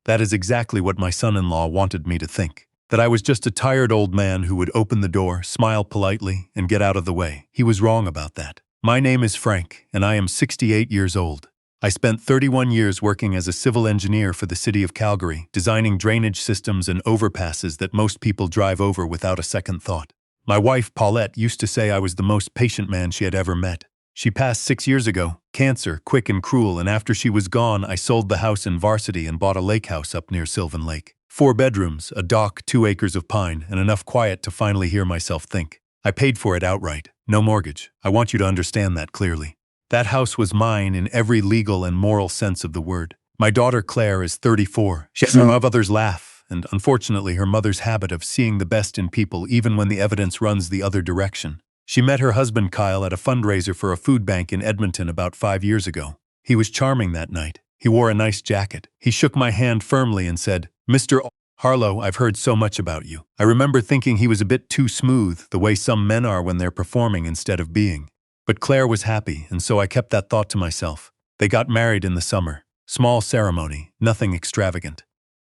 That is exactly what my son-in-law wanted me to think. That I was just a tired old man who would open the door, smile politely, and get out of the way. He was wrong about that. My name is Frank, and I am 68 years old. I spent 31 years working as a civil engineer for the city of Calgary, designing drainage systems and overpasses that most people drive over without a second thought. My wife, Paulette, used to say I was the most patient man she had ever met. She passed 6 years ago, cancer, quick and cruel, and after she was gone, I sold the house in Varsity and bought a lake house up near Sylvan Lake. 4 bedrooms, a dock, 2 acres of pine, and enough quiet to finally hear myself think. I paid for it outright, no mortgage. I want you to understand that clearly. That house was mine in every legal and moral sense of the word. My daughter Claire is 34. She has of others laugh, and unfortunately her mother's habit of seeing the best in people even when the evidence runs the other direction. She met her husband Kyle at a fundraiser for a food bank in Edmonton about 5 years ago. He was charming that night. He wore a nice jacket. He shook my hand firmly and said, "Mr. Harlow, I've heard so much about you." I remember thinking he was a bit too smooth, the way some men are when they're performing instead of being. But Claire was happy, and so I kept that thought to myself. They got married in the summer. Small ceremony, nothing extravagant.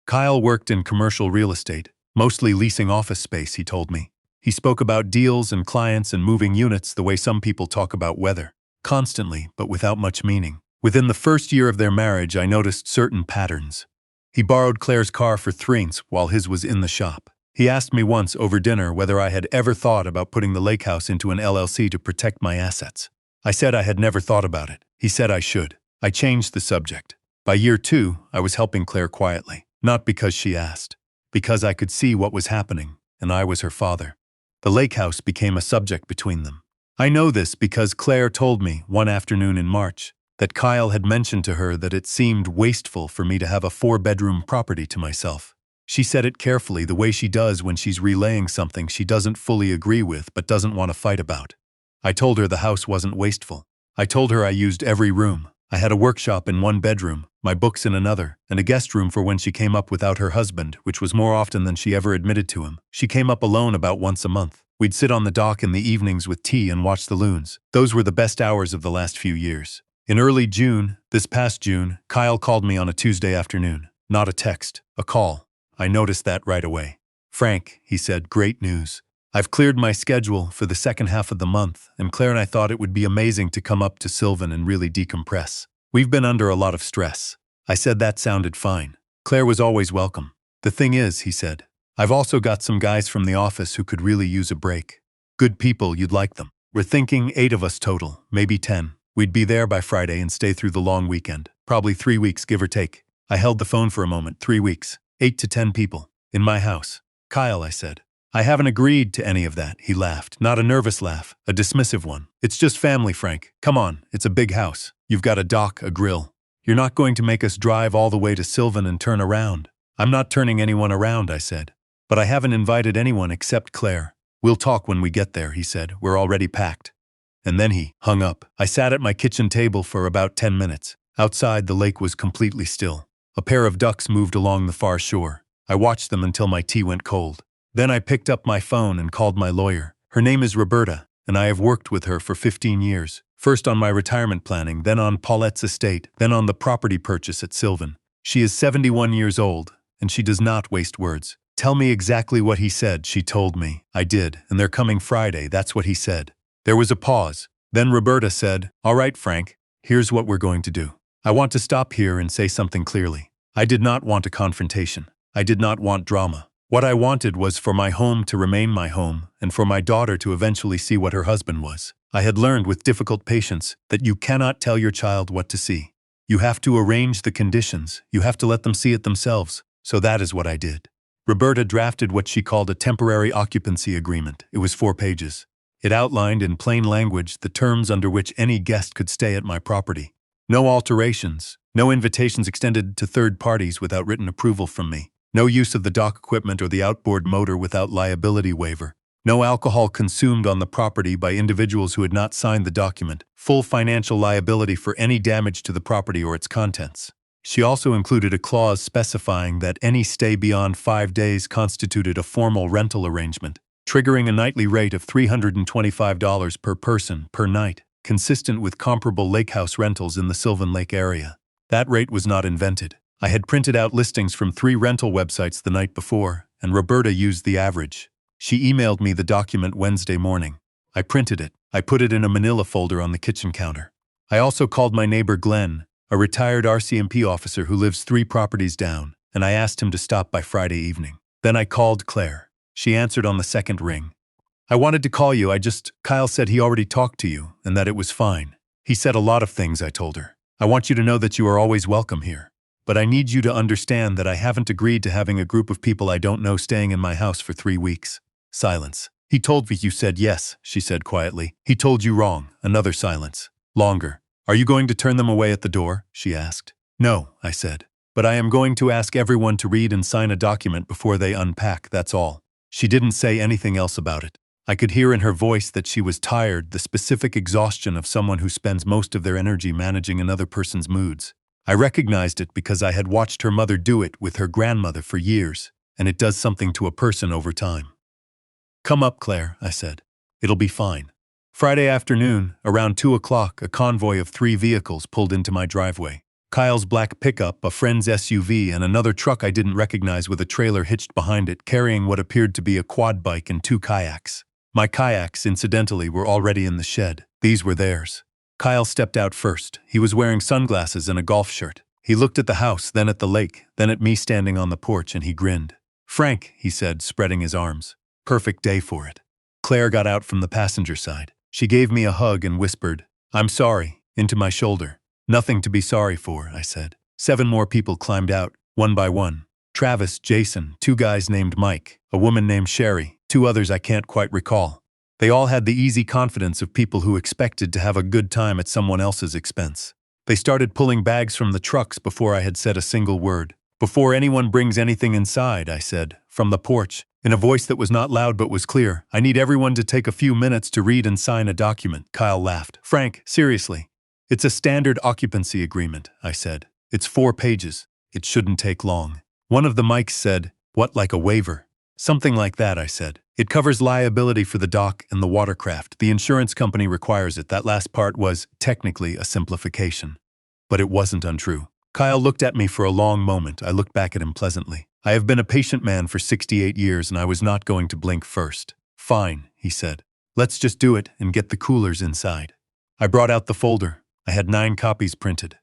Kyle worked in commercial real estate, mostly leasing office space, he told me. He spoke about deals and clients and moving units the way some people talk about weather. Constantly, but without much meaning. Within the first year of their marriage, I noticed certain patterns. He borrowed Claire's car for 3 months while his was in the shop. He asked me once over dinner whether I had ever thought about putting the Lakehouse into an LLC to protect my assets. I said I had never thought about it. He said I should. I changed the subject. By year 2, I was helping Claire quietly. Not because she asked. Because I could see what was happening, and I was her father. The Lakehouse became a subject between them. I know this because Claire told me one afternoon in March that Kyle had mentioned to her that it seemed wasteful for me to have a 4-bedroom property to myself. She said it carefully, the way she does when she's relaying something she doesn't fully agree with but doesn't want to fight about. I told her the house wasn't wasteful. I told her I used every room. I had a workshop in 1 bedroom, my books in another, and a guest room for when she came up without her husband, which was more often than she ever admitted to him. She came up alone about once a month. We'd sit on the dock in the evenings with tea and watch the loons. Those were the best hours of the last few years. In early June, this past June, Kyle called me on a Tuesday afternoon. Not a text, a call. I noticed that right away. "Frank," he said, "great news. I've cleared my schedule for the second half of the month, and Claire and I thought it would be amazing to come up to Sylvan and really decompress. We've been under a lot of stress." I said that sounded fine. Claire was always welcome. "The thing is," he said, "I've also got some guys from the office who could really use a break. Good people, you'd like them. We're thinking 8 of us total, maybe 10. We'd be there by Friday and stay through the long weekend. Probably 3 weeks, give or take." I held the phone for a moment. 3 weeks. 8 to 10 people. In my house. "Kyle," I said. "I haven't agreed to any of that." He laughed. Not a nervous laugh, a dismissive one. "It's just family, Frank. Come on, it's a big house. You've got a dock, a grill. You're not going to make us drive all the way to Sylvan and turn around." "I'm not turning anyone around," I said. "But I haven't invited anyone except Claire." "We'll talk when we get there," he said. "We're already packed." And then he hung up. I sat at my kitchen table for about 10 minutes. Outside, the lake was completely still. A pair of ducks moved along the far shore. I watched them until my tea went cold. Then I picked up my phone and called my lawyer. Her name is Roberta, and I have worked with her for 15 years. First on my retirement planning, then on Paulette's estate, then on the property purchase at Sylvan. She is 71 years old, and she does not waste words. "Tell me exactly what he said," she told me. I did, and they're coming Friday, that's what he said. There was a pause. Then Roberta said, "All right, Frank, here's what we're going to do. I want to stop here and say something clearly. I did not want a confrontation. I did not want drama. What I wanted was for my home to remain my home and for my daughter to eventually see what her husband was. I had learned with difficult patience that you cannot tell your child what to see. You have to arrange the conditions. You have to let them see it themselves. So that is what I did." Roberta drafted what she called a temporary occupancy agreement. It was 4 pages. It outlined in plain language the terms under which any guest could stay at my property. No alterations, no invitations extended to third parties without written approval from me, no use of the dock equipment or the outboard motor without liability waiver, no alcohol consumed on the property by individuals who had not signed the document, full financial liability for any damage to the property or its contents. She also included a clause specifying that any stay beyond 5 days constituted a formal rental arrangement, triggering a nightly rate of $325 per person per night, consistent with comparable lakehouse rentals in the Sylvan Lake area. That rate was not invented. I had printed out listings from 3 rental websites the night before, and Roberta used the average. She emailed me the document Wednesday morning. I printed it. I put it in a manila folder on the kitchen counter. I also called my neighbor Glenn, a retired RCMP officer who lives 3 properties down, and I asked him to stop by Friday evening. Then I called Claire. She answered on the second ring. I wanted to call you, Kyle said he already talked to you, and that it was fine. He said a lot of things, I told her. I want you to know that you are always welcome here. But I need you to understand that I haven't agreed to having a group of people I don't know staying in my house for 3 weeks. Silence. He told me you said yes, she said quietly. He told you wrong. Another silence. Longer. Are you going to turn them away at the door? She asked. No, I said. But I am going to ask everyone to read and sign a document before they unpack, that's all. She didn't say anything else about it. I could hear in her voice that she was tired, the specific exhaustion of someone who spends most of their energy managing another person's moods. I recognized it because I had watched her mother do it with her grandmother for years, and it does something to a person over time. Come up, Claire, I said. It'll be fine. Friday afternoon, around 2 o'clock, a convoy of 3 vehicles pulled into my driveway. Kyle's black pickup, a friend's SUV, and another truck I didn't recognize with a trailer hitched behind it carrying what appeared to be a quad bike and 2 kayaks. My kayaks, incidentally, were already in the shed. These were theirs. Kyle stepped out first. He was wearing sunglasses and a golf shirt. He looked at the house, then at the lake, then at me standing on the porch, and he grinned. Frank, he said, spreading his arms. Perfect day for it. Claire got out from the passenger side. She gave me a hug and whispered, I'm sorry, into my shoulder. Nothing to be sorry for, I said. 7 more people climbed out, one by one. Travis, Jason, 2 guys named Mike, a woman named Sherry, 2 others I can't quite recall. They all had the easy confidence of people who expected to have a good time at someone else's expense. They started pulling bags from the trucks before I had said a single word. Before anyone brings anything inside, I said, from the porch, in a voice that was not loud but was clear, I need everyone to take a few minutes to read and sign a document. Kyle laughed. Frank, seriously. It's a standard occupancy agreement, I said. It's 4 pages. It shouldn't take long. One of the mics said, what, like a waiver? Something like that, I said. It covers liability for the dock and the watercraft. The insurance company requires it. That last part was, technically, a simplification. But it wasn't untrue. Kyle looked at me for a long moment. I looked back at him pleasantly. I have been a patient man for 68 years and I was not going to blink first. Fine, he said. Let's just do it and get the coolers inside. I brought out the folder. I had 9 copies printed.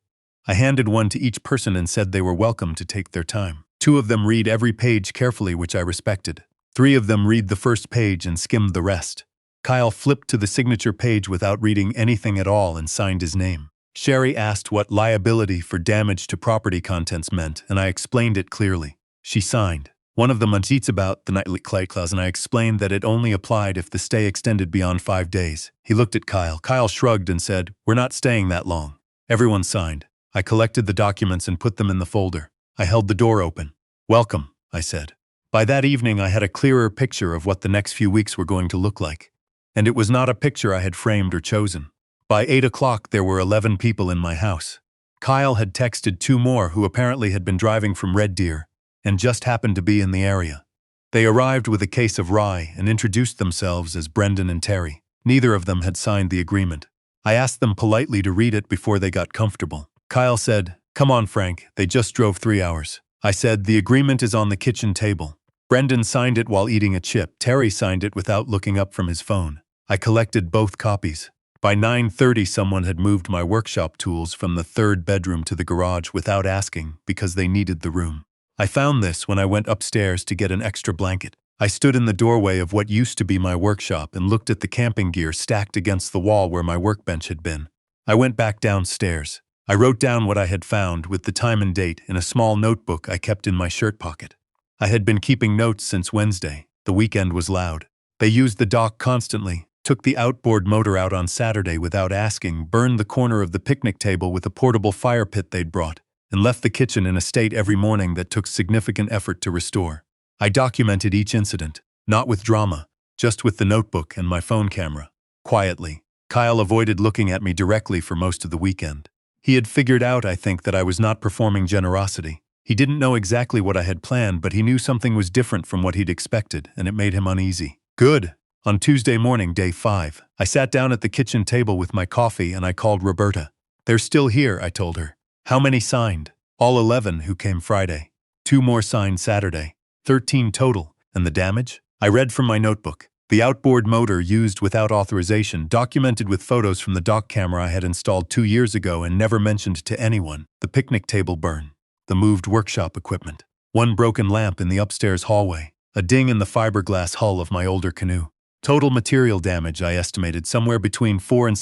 I handed one to each person and said they were welcome to take their time. 2 of them read every page carefully, which I respected. 3 of them read the first page and skimmed the rest. Kyle flipped to the signature page without reading anything at all and signed his name. Sherry asked what liability for damage to property contents meant, and I explained it clearly. She signed. One of them uncheats about the nightly clause, and I explained that it only applied if the stay extended beyond 5 days. He looked at Kyle. Kyle shrugged and said, we're not staying that long. Everyone signed. I collected the documents and put them in the folder. I held the door open. Welcome, I said. By that evening, I had a clearer picture of what the next few weeks were going to look like. And it was not a picture I had framed or chosen. By 8 o'clock, there were 11 people in my house. Kyle had texted 2 more who apparently had been driving from Red Deer and just happened to be in the area. They arrived with a case of rye and introduced themselves as Brendan and Terry. Neither of them had signed the agreement. I asked them politely to read it before they got comfortable. Kyle said, come on, Frank, they just drove 3 hours. I said, the agreement is on the kitchen table. Brendan signed it while eating a chip. Terry signed it without looking up from his phone. I collected both copies. By 9:30, someone had moved my workshop tools from the 3rd bedroom to the garage without asking because they needed the room. I found this when I went upstairs to get an extra blanket. I stood in the doorway of what used to be my workshop and looked at the camping gear stacked against the wall where my workbench had been. I went back downstairs. I wrote down what I had found with the time and date in a small notebook I kept in my shirt pocket. I had been keeping notes since Wednesday. The weekend was loud. They used the dock constantly, took the outboard motor out on Saturday without asking, burned the corner of the picnic table with a portable fire pit they'd brought, and left the kitchen in a state every morning that took significant effort to restore. I documented each incident, not with drama, just with the notebook and my phone camera. Quietly. Kyle avoided looking at me directly for most of the weekend. He had figured out, I think, that I was not performing generosity. He didn't know exactly what I had planned, but he knew something was different from what he'd expected, and it made him uneasy. Good. On Tuesday morning, day 5, I sat down at the kitchen table with my coffee and I called Roberta. They're still here, I told her. How many signed? All 11 who came Friday. 2 more signed Saturday. 13 total. And the damage? I read from my notebook. The outboard motor used without authorization, documented with photos from the dock camera I had installed 2 years ago and never mentioned to anyone. The picnic table burn. The moved workshop equipment. 1 broken lamp in the upstairs hallway. A ding in the fiberglass hull of my older canoe. Total material damage I estimated somewhere between $4,000 and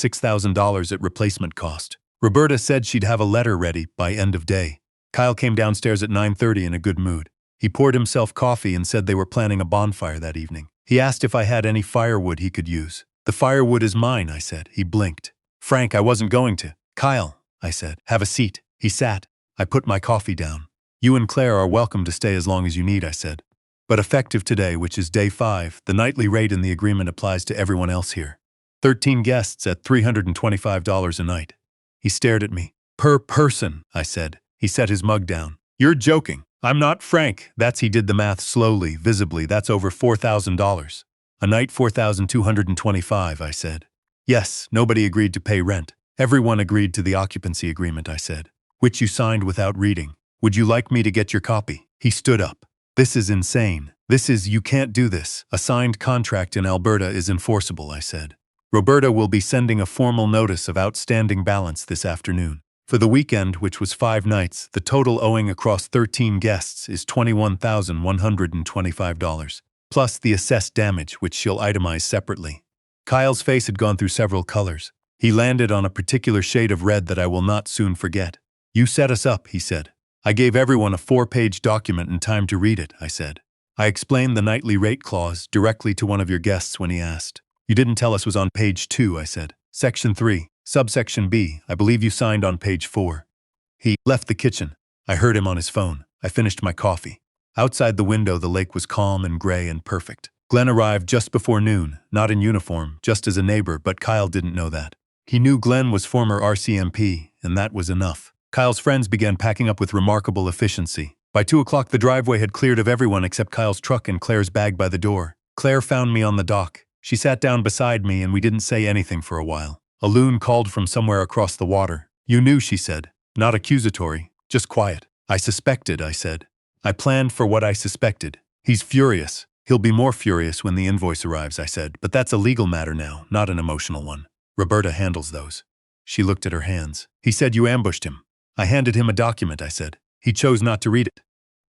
$6,000 at replacement cost. Roberta said she'd have a letter ready by end of day. Kyle came downstairs at 9:30 in a good mood. He poured himself coffee and said they were planning a bonfire that evening. He asked if I had any firewood he could use. The firewood is mine, I said. He blinked. Frank, I wasn't going to. Kyle, I said, have a seat. He sat. I put my coffee down. You and Claire are welcome to stay as long as you need, I said. But effective today, which is day 5, the nightly rate in the agreement applies to everyone else here. 13 guests at $325 a night. He stared at me. Per person, I said. He set his mug down. You're joking. I'm not Frank. He did the math slowly, visibly. That's over $4,000. A night $4,225, I said. Yes, nobody agreed to pay rent. Everyone agreed to the occupancy agreement, I said. Which you signed without reading. Would you like me to get your copy? He stood up. This is insane. You can't do this. A signed contract in Alberta is enforceable, I said. Roberta will be sending a formal notice of outstanding balance this afternoon. For the weekend, which was 5 nights, the total owing across 13 guests is $21,125, plus the assessed damage, which she'll itemize separately. Kyle's face had gone through several colors. He landed on a particular shade of red that I will not soon forget. You set us up, he said. I gave everyone a 4-page document and time to read it, I said. I explained the nightly rate clause directly to one of your guests when he asked. You didn't tell us was on page 2, I said. Section 3. Subsection B, I believe you signed on page 4. He left the kitchen. I heard him on his phone. I finished my coffee. Outside the window, the lake was calm and gray and perfect. Glenn arrived just before noon, not in uniform, just as a neighbor, but Kyle didn't know that. He knew Glenn was former RCMP, and that was enough. Kyle's friends began packing up with remarkable efficiency. By 2 o'clock, the driveway had cleared of everyone except Kyle's truck and Claire's bag by the door. Claire found me on the dock. She sat down beside me and we didn't say anything for a while. A loon called from somewhere across the water. You knew, she said. Not accusatory, just quiet. I suspected, I said. I planned for what I suspected. He's furious. He'll be more furious when the invoice arrives, I said, but that's a legal matter now, not an emotional one. Roberta handles those. She looked at her hands. He said you ambushed him. I handed him a document, I said. He chose not to read it.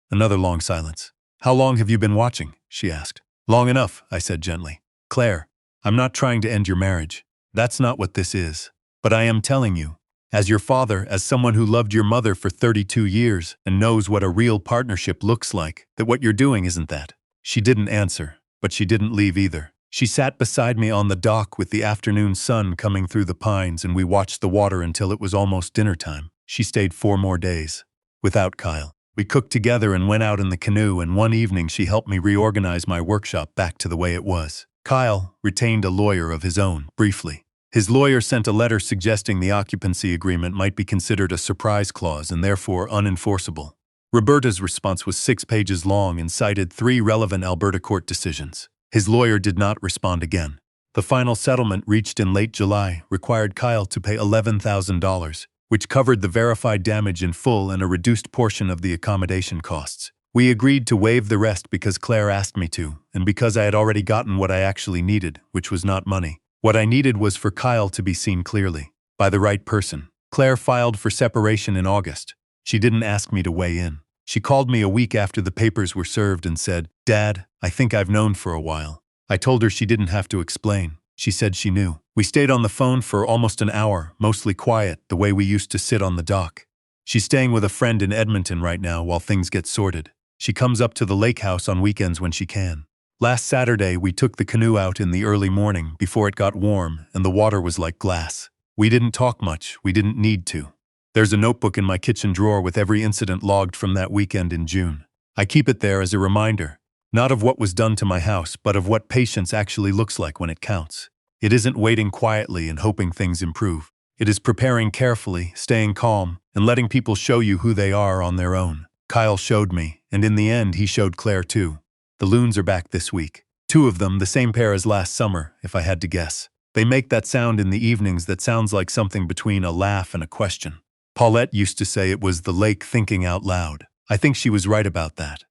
Another long silence. How long have you been watching? She asked. Long enough, I said gently. Claire, I'm not trying to end your marriage. That's not what this is. But I am telling you, as your father, as someone who loved your mother for 32 years and knows what a real partnership looks like, that what you're doing isn't that. She didn't answer, but she didn't leave either. She sat beside me on the dock with the afternoon sun coming through the pines and we watched the water until it was almost dinner time. She stayed 4 more days. Without Kyle. We cooked together and went out in the canoe, and one evening she helped me reorganize my workshop back to the way it was. Kyle retained a lawyer of his own, briefly. His lawyer sent a letter suggesting the occupancy agreement might be considered a surprise clause and therefore unenforceable. Roberta's response was 6 pages long and cited 3 relevant Alberta court decisions. His lawyer did not respond again. The final settlement, reached in late July, required Kyle to pay $11,000, which covered the verified damage in full and a reduced portion of the accommodation costs. We agreed to waive the rest because Claire asked me to, and because I had already gotten what I actually needed, which was not money. What I needed was for Kyle to be seen clearly, by the right person. Claire filed for separation in August. She didn't ask me to weigh in. She called me a week after the papers were served and said, Dad, I think I've known for a while. I told her she didn't have to explain. She said she knew. We stayed on the phone for almost an hour, mostly quiet, the way we used to sit on the dock. She's staying with a friend in Edmonton right now while things get sorted. She comes up to the Lakehouse on weekends when she can. Last Saturday, we took the canoe out in the early morning before it got warm and the water was like glass. We didn't talk much. We didn't need to. There's a notebook in my kitchen drawer with every incident logged from that weekend in June. I keep it there as a reminder, not of what was done to my house, but of what patience actually looks like when it counts. It isn't waiting quietly and hoping things improve. It is preparing carefully, staying calm, and letting people show you who they are on their own. Kyle showed me, and in the end he showed Claire too. The loons are back this week. 2 of them, the same pair as last summer, if I had to guess. They make that sound in the evenings that sounds like something between a laugh and a question. Paulette used to say it was the lake thinking out loud. I think she was right about that.